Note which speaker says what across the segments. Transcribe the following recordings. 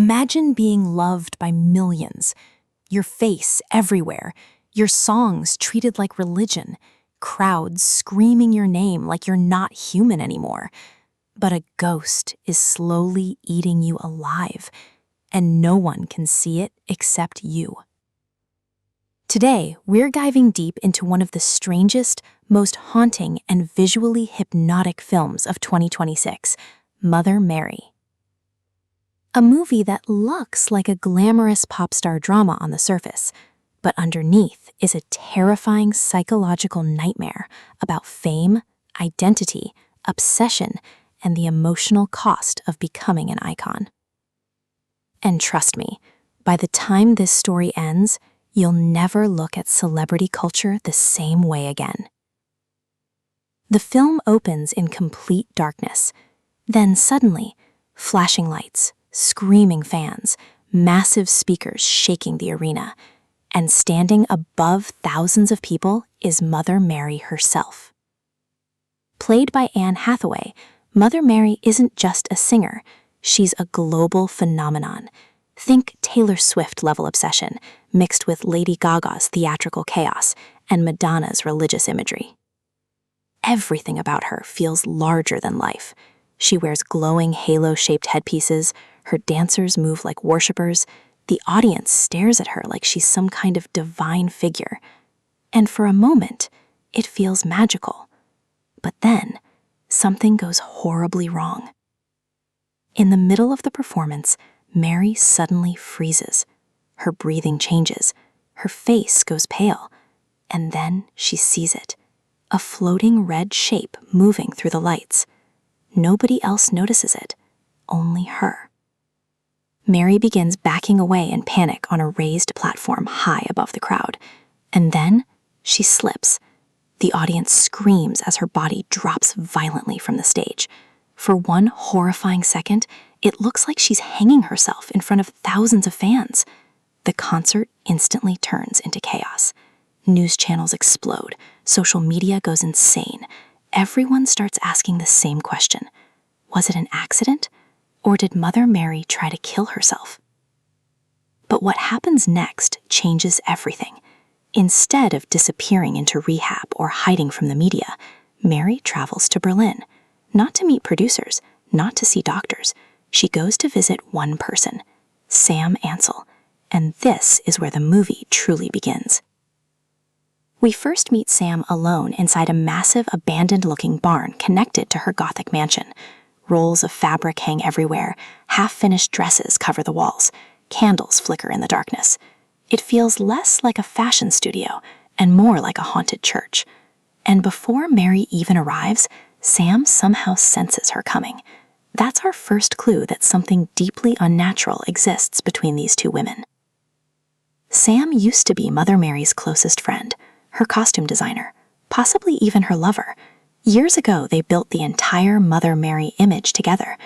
Speaker 1: Imagine being loved by millions, your face everywhere, your songs treated like religion, crowds screaming your name like you're not human anymore. But a ghost is slowly eating you alive, and no one can see it except you. Today, we're diving deep into one of the strangest, most haunting, and visually hypnotic films of 2026, Mother Mary. A movie that looks like a glamorous pop star drama on the surface, but underneath is a terrifying psychological nightmare about fame, identity, obsession, and the emotional cost of becoming an icon. And trust me, by the time this story ends, you'll never look at celebrity culture the same way again. The film opens in complete darkness. Then suddenly, flashing lights, screaming fans, massive speakers shaking the arena, and standing above thousands of people is Mother Mary herself. Played by Anne Hathaway, Mother Mary isn't just a singer, she's a global phenomenon. Think Taylor Swift-level obsession, mixed with Lady Gaga's theatrical chaos and Madonna's religious imagery. Everything about her feels larger than life. She wears glowing halo-shaped headpieces, her dancers move like worshippers, the audience stares at her like she's some kind of divine figure. And for a moment, it feels magical. But then, something goes horribly wrong. In the middle of the performance, Mary suddenly freezes. Her breathing changes, her face goes pale, and then she sees it, a floating red shape moving through the lights. Nobody else notices it, only her. Mary begins backing away in panic on a raised platform high above the crowd, and then she slips. The audience screams as her body drops violently from the stage. For one horrifying second, it looks like she's hanging herself in front of thousands of fans. The concert instantly turns into chaos. News channels explode. Social media goes insane. Everyone starts asking the same question. Was it an accident? Or did Mother Mary try to kill herself? But what happens next changes everything. Instead of disappearing into rehab or hiding from the media, Mary travels to Berlin. Not to meet producers, not to see doctors. She goes to visit one person, Sam Ansel, and this is where the movie truly begins. We first meet Sam alone inside a massive, abandoned-looking barn connected to her Gothic mansion. Rolls of fabric hang everywhere, half-finished dresses cover the walls, candles flicker in the darkness. It feels less like a fashion studio and more like a haunted church. And before Mary even arrives, Sam somehow senses her coming. That's our first clue that something deeply unnatural exists between these two women. Sam used to be Mother Mary's closest friend, her costume designer, possibly even her lover. Years ago, they built the entire Mother Mary image together.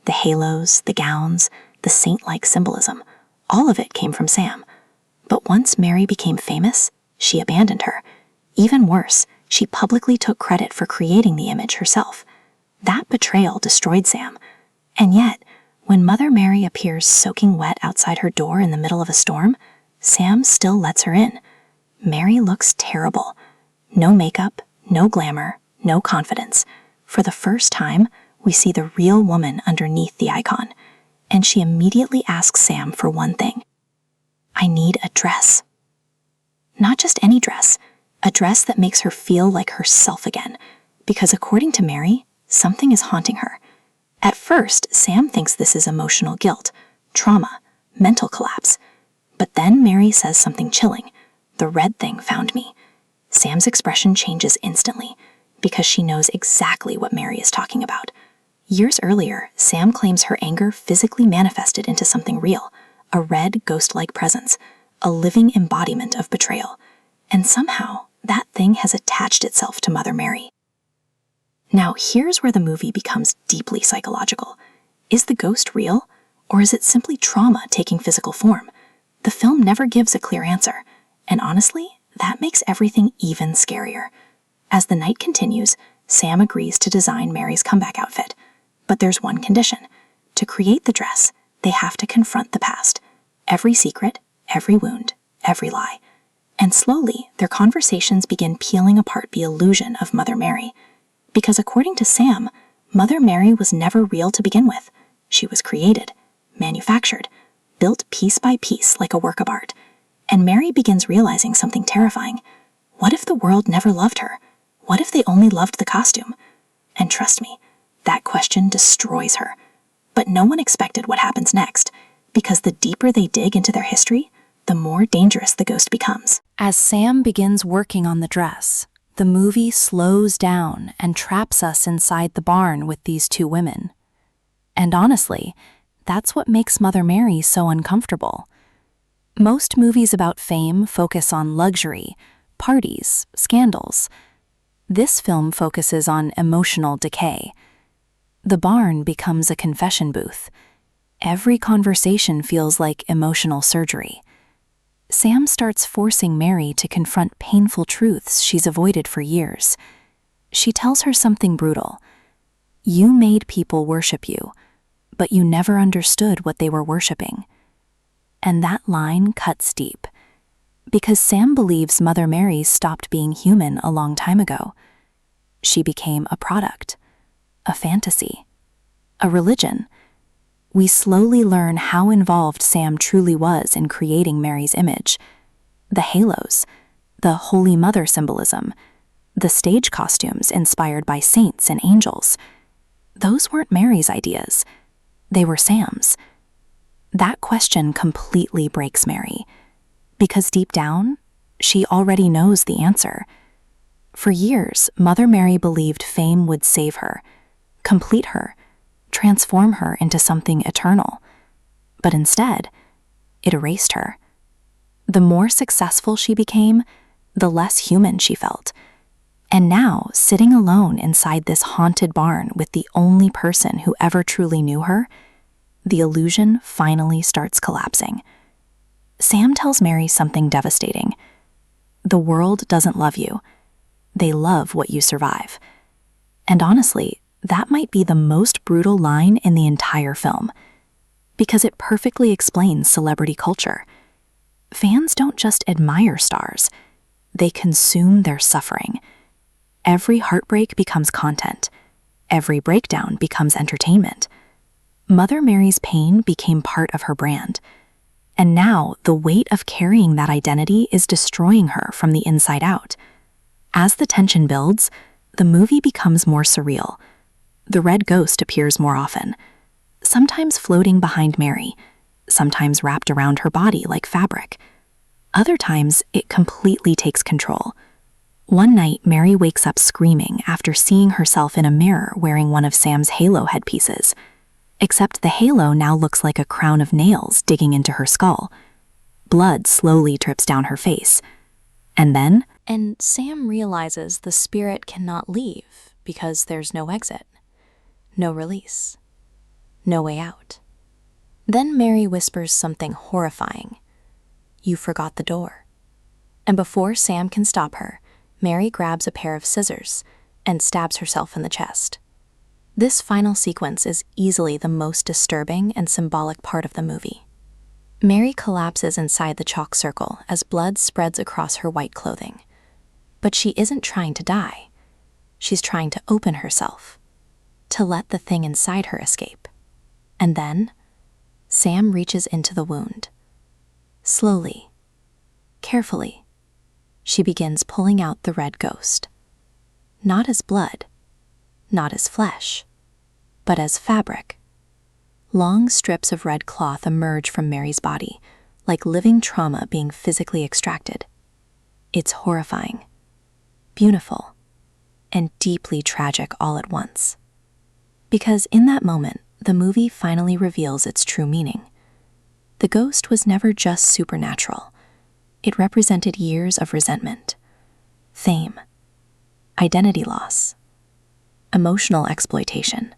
Speaker 1: The halos, the gowns, the saint-like symbolism, all of it came from Sam. But once Mary became famous, she abandoned her. Even worse, she publicly took credit for creating the image herself. That betrayal destroyed Sam. And yet, when Mother Mary appears soaking wet outside her door in the middle of a storm, Sam still lets her in. Mary looks terrible. No makeup, no glamour, no confidence. For the first time, we see the real woman underneath the icon. And she immediately asks Sam for one thing. I need a dress. Not just any dress, a dress that makes her feel like herself again. Because according to Mary, something is haunting her. At first, Sam thinks this is emotional guilt, trauma, mental collapse. But then Mary says something chilling. The red thing found me. Sam's expression changes instantly because she knows exactly what Mary is talking about. Years earlier, Sam claims her anger physically manifested into something real, a red ghost-like presence, a living embodiment of betrayal. And somehow, that thing has attached itself to Mother Mary. Now, here's where the movie becomes deeply psychological. Is the ghost real, or is it simply trauma taking physical form? The film never gives a clear answer, and honestly, that makes everything even scarier. As the night continues, Sam agrees to design Mary's comeback outfit. But there's one condition. To create the dress, they have to confront the past, every secret, every wound, every lie. And slowly, their conversations begin peeling apart the illusion of Mother Mary. Because according to Sam, Mother Mary was never real to begin with. She was created, manufactured, built piece by piece like a work of art. And Mary begins realizing something terrifying. What if the world never loved her? What if they only loved the costume? And trust me, that question destroys her. But no one expected what happens next, because the deeper they dig into their history, the more dangerous the ghost becomes. As Sam begins working on the dress, the movie slows down and traps us inside the barn with these two women. And honestly, that's what makes Mother Mary so uncomfortable. Most movies about fame focus on luxury, parties, scandals. This film focuses on emotional decay. The barn becomes a confession booth. Every conversation feels like emotional surgery. Sam starts forcing Mary to confront painful truths she's avoided for years. She tells her something brutal. You made people worship you, but you never understood what they were worshiping. And that line cuts deep, because Sam believes Mother Mary stopped being human a long time ago. She became a product, a fantasy, a religion. We slowly learn how involved Sam truly was in creating Mary's image. The halos, the Holy Mother symbolism, the stage costumes inspired by saints and angels. Those weren't Mary's ideas. They were Sam's. That question completely breaks Mary, because deep down, she already knows the answer. For years, Mother Mary believed fame would save her, complete her, transform her into something eternal. But instead, it erased her. The more successful she became, the less human she felt. And now, sitting alone inside this haunted barn with the only person who ever truly knew her, the illusion finally starts collapsing. Sam tells Mary something devastating. The world doesn't love you. They love what you survive. And honestly, that might be the most brutal line in the entire film, because it perfectly explains celebrity culture. Fans don't just admire stars, they consume their suffering. Every heartbreak becomes content. Every breakdown becomes entertainment. Mother Mary's pain became part of her brand. And now the weight of carrying that identity is destroying her from the inside out. As the tension builds, the movie becomes more surreal. The red ghost appears more often, sometimes floating behind Mary, sometimes wrapped around her body like fabric. Other times, it completely takes control. One night, Mary wakes up screaming after seeing herself in a mirror wearing one of Sam's halo headpieces. Except the halo now looks like a crown of nails digging into her skull. Blood slowly drips down her face. And Sam realizes the spirit cannot leave because there's no exit, no release, no way out. Then Mary whispers something horrifying. You forgot the door. And before Sam can stop her, Mary grabs a pair of scissors and stabs herself in the chest. This final sequence is easily the most disturbing and symbolic part of the movie. Mary collapses inside the chalk circle as blood spreads across her white clothing. But she isn't trying to die. She's trying to open herself, to let the thing inside her escape. And then, Sam reaches into the wound. Slowly, carefully, she begins pulling out the red ghost. Not as blood, not as flesh, but as fabric. Long strips of red cloth emerge from Mary's body, like living trauma being physically extracted. It's horrifying, beautiful, and deeply tragic all at once. Because in that moment, the movie finally reveals its true meaning. The ghost was never just supernatural. It represented years of resentment, fame, identity loss, emotional exploitation.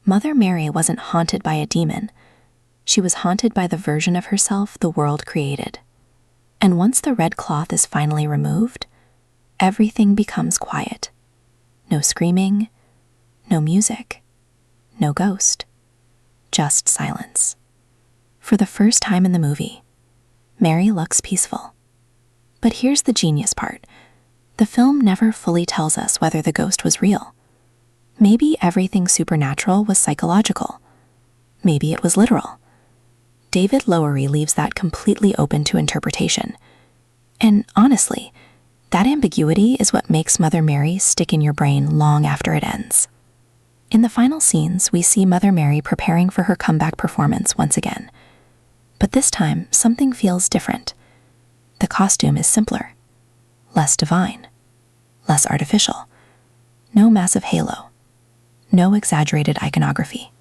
Speaker 1: Mother Mary wasn't haunted by a demon. She was haunted by the version of herself the world created. And once the red cloth is finally removed, everything becomes quiet. No screaming, no music, no ghost, just silence. For the first time in the movie, Mary looks peaceful. But here's the genius part. The film never fully tells us whether the ghost was real. Maybe everything supernatural was psychological. Maybe it was literal. David Lowery leaves that completely open to interpretation. And honestly, that ambiguity is what makes Mother Mary stick in your brain long after it ends. In the final scenes, we see Mother Mary preparing for her comeback performance once again. But this time, something feels different. The costume is simpler, less divine, less artificial. No massive halo, no exaggerated iconography.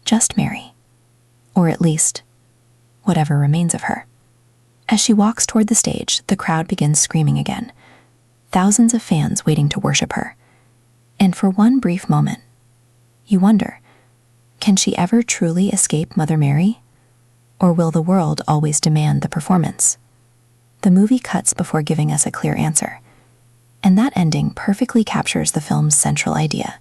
Speaker 1: Just Mary. Or at least, whatever remains of her. As she walks toward the stage, the crowd begins screaming again. Thousands of fans waiting to worship her. And for one brief moment, you wonder, can she ever truly escape Mother Mary? Or will the world always demand the performance? The movie cuts before giving us a clear answer. And that ending perfectly captures the film's central idea.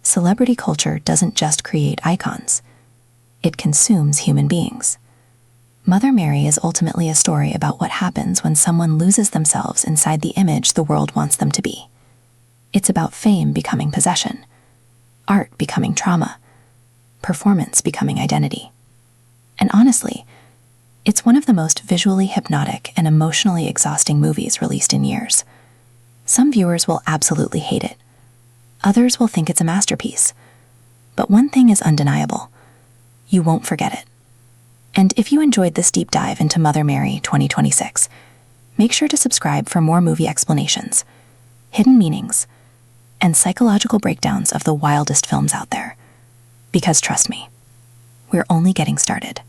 Speaker 1: Celebrity culture doesn't just create icons. It consumes human beings. Mother Mary is ultimately a story about what happens when someone loses themselves inside the image the world wants them to be. It's about fame becoming possession, art becoming trauma, performance becoming identity. And honestly, it's one of the most visually hypnotic and emotionally exhausting movies released in years. Some viewers will absolutely hate it. Others will think it's a masterpiece. But one thing is undeniable. You won't forget it. And if you enjoyed this deep dive into Mother Mary 2026, make sure to subscribe for more movie explanations, hidden meanings, and psychological breakdowns of the wildest films out there. Because trust me, we're only getting started.